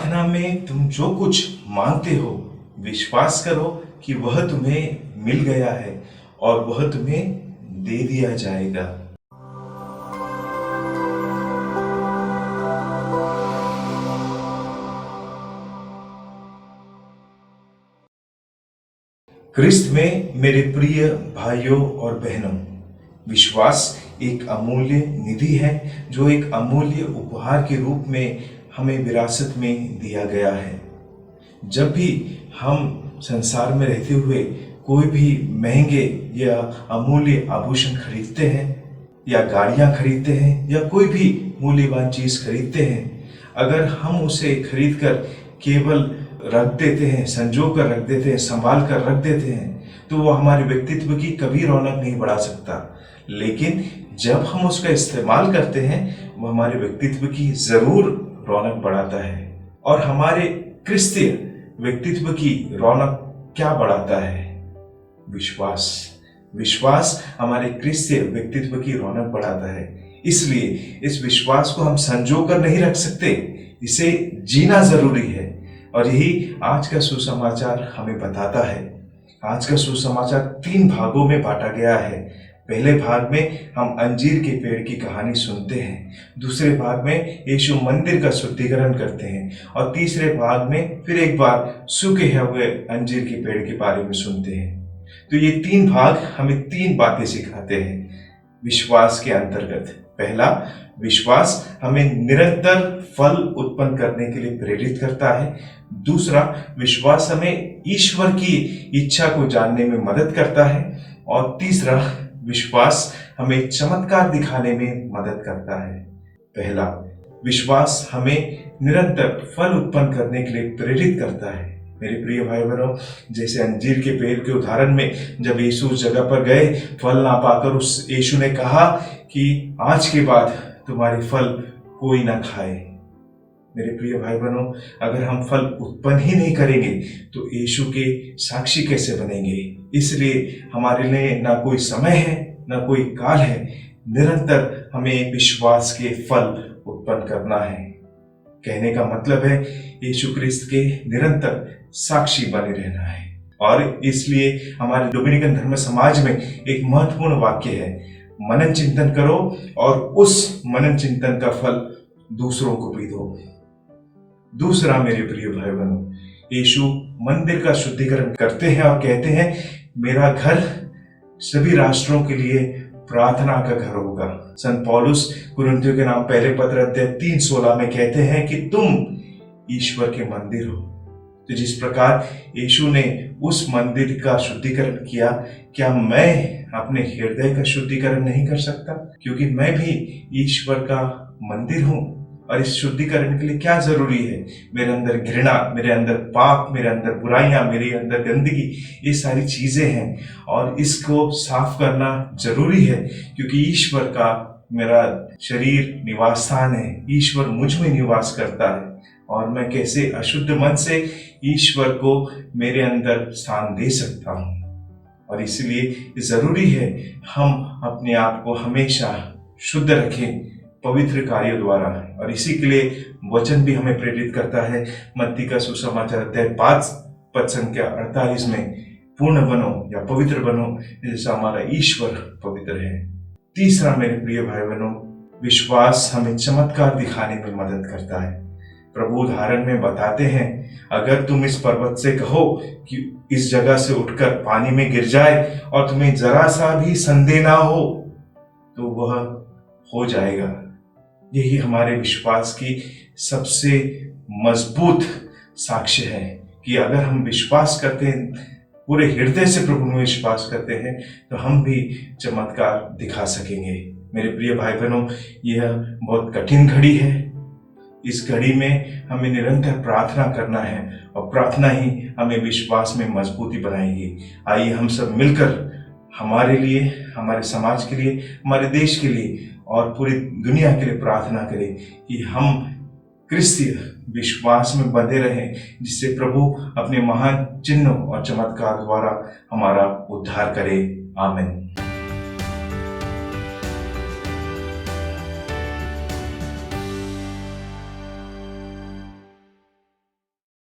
प्रार्थना में तुम जो कुछ मांगते हो, विश्वास करो कि वह तुम्हें मिल गया है और वह तुम्हें दे दिया जाएगा। क्रिस्त में मेरे प्रिय भाइयों और बहनों, विश्वास एक अमूल्य निधि है जो एक अमूल्य उपहार के रूप में हमें विरासत में दिया गया है। जब भी हम संसार में रहते हुए कोई भी महंगे या अमूल्य आभूषण खरीदते हैं या गाड़ियां खरीदते हैं या कोई भी मूल्यवान चीज खरीदते हैं, अगर हम उसे खरीदकर केवल रख देते हैं, संजो कर रख देते हैं, संभाल कर रख देते हैं, तो वो हमारे व्यक्तित्व की कभी रौनक नहीं बढ़ा सकता। लेकिन जब हम उसका इस्तेमाल करते हैं, वो हमारे व्यक्तित्व की जरूर रौनक बढ़ाता है। और हमारे क्रिस्तीय व्यक्तित्व की रौनक क्या बढ़ाता है? विश्वास। विश्वास हमारे क्रिस्तीय व्यक्तित्व की रौनक बढ़ाता है। इसलिए इस विश्वास को हम संजो कर नहीं रख सकते, इसे जीना जरूरी है। और यही आज का सुसमाचार हमें बताता है। आज का सुसमाचार 3 भागों में बांटा गया है। पहले भाग में हम अंजीर के पेड़ की कहानी सुनते हैं, दूसरे भाग में यीशु मंदिर का शुद्धिकरण करते हैं और तीसरे भाग में फिर एक बार सूखे हुए अंजीर के पेड़ के बारे में सुनते हैं। तो ये 3 भाग हमें 3 बातें सिखाते हैं विश्वास के अंतर्गत। पहला, विश्वास हमें निरंतर फल उत्पन्न करने के लिए प्रेरित करता है। दूसरा, विश्वास हमें ईश्वर की इच्छा को जानने में मदद करता है। और तीसरा, विश्वास हमें चमत्कार दिखाने में मदद करता है। पहला, विश्वास हमें निरंतर फल उत्पन्न करने के लिए प्रेरित करता है। मेरे प्रिय भाई बहनों, जैसे अंजीर के पेड़ के उदाहरण में जब यीशु उस जगह पर गए, फल ना पाकर उस यीशु ने कहा कि आज के बाद तुम्हारे फल कोई ना खाए। मेरे प्रिय भाई बहनों, अगर हम फल उत्पन्न ही नहीं करेंगे तो यीशु के साक्षी कैसे बनेंगे? इसलिए हमारे लिए ना कोई समय है ना कोई काल है, निरंतर हमें विश्वास के फल उत्पन्न करना है। कहने का मतलब है यीशु क्रिस्त के निरंतर साक्षी बने रहना है। और इसलिए हमारे डोमिनिकन धर्म समाज में एक महत्वपूर्ण वाक्य है, मनन चिंतन करो और उस मनन चिंतन का फल दूसरों को भी दो। दूसरा, मेरे प्रिय भाई बहनों, यीशु मंदिर का शुद्धिकरण करते हैं और कहते हैं, मेरा घर सभी राष्ट्रों के लिए प्रार्थना का घर होगा। संत पौलुस कुरिन्थियों के नाम पहले पत्र अध्याय 3:16 में कहते हैं कि तुम ईश्वर के मंदिर हो। तो जिस प्रकार यीशु ने उस मंदिर का शुद्धिकरण किया, क्या मैं अपने हृदय का शुद्धिकरण नहीं कर सकता? क्योंकि मैं भी ईश्वर का मंदिर हूं। और इस शुद्धिकरण के लिए क्या जरूरी है? मेरे अंदर घृणा, मेरे अंदर पाप, मेरे अंदर बुराइयां, मेरे अंदर गंदगी, ये सारी चीजें हैं और इसको साफ करना जरूरी है, क्योंकि ईश्वर का मेरा शरीर निवास स्थान है। ईश्वर मुझ में निवास करता है और मैं कैसे अशुद्ध मन से ईश्वर को मेरे अंदर स्थान दे सकता हूं। और इसलिए जरूरी है हम अपने आप को हमेशा शुद्ध रखें पवित्र कार्यों द्वारा। और इसी के लिए वचन भी हमें प्रेरित करता है, मत्ती का सुसमाचार अध्याय 5 पद संख्या 48 में, पूर्ण बनो या पवित्र बनो जैसा हमारा ईश्वर पवित्र है। तीसरा, मेरे प्रिय भाई बहनों, विश्वास हमें चमत्कार दिखाने में मदद करता है। प्रभु उदाहरण में बताते हैं, अगर तुम इस पर्वत से कहो कि इस जगह से उठकर पानी में गिर जाए और तुम्हें जरा सा भी संदेह ना हो, तो वह हो जाएगा। यही हमारे विश्वास की सबसे मजबूत साक्ष्य है कि अगर हम विश्वास करते हैं, पूरे हृदय से प्रभु में विश्वास करते हैं, तो हम भी चमत्कार दिखा सकेंगे। मेरे प्रिय भाई बहनों, यह बहुत कठिन घड़ी है। इस घड़ी में हमें निरंतर प्रार्थना करना है और प्रार्थना ही हमें विश्वास में मजबूती बनाएगी। आइए हम सब मिलकर हमारे लिए, हमारे समाज के लिए, हमारे देश के लिए और पूरी दुनिया के लिए प्रार्थना करें कि हम क्रिस्तीय विश्वास में बंधे रहें, जिससे प्रभु अपने महान चिन्हों और चमत्कार द्वारा हमारा उद्धार करे। आमीन।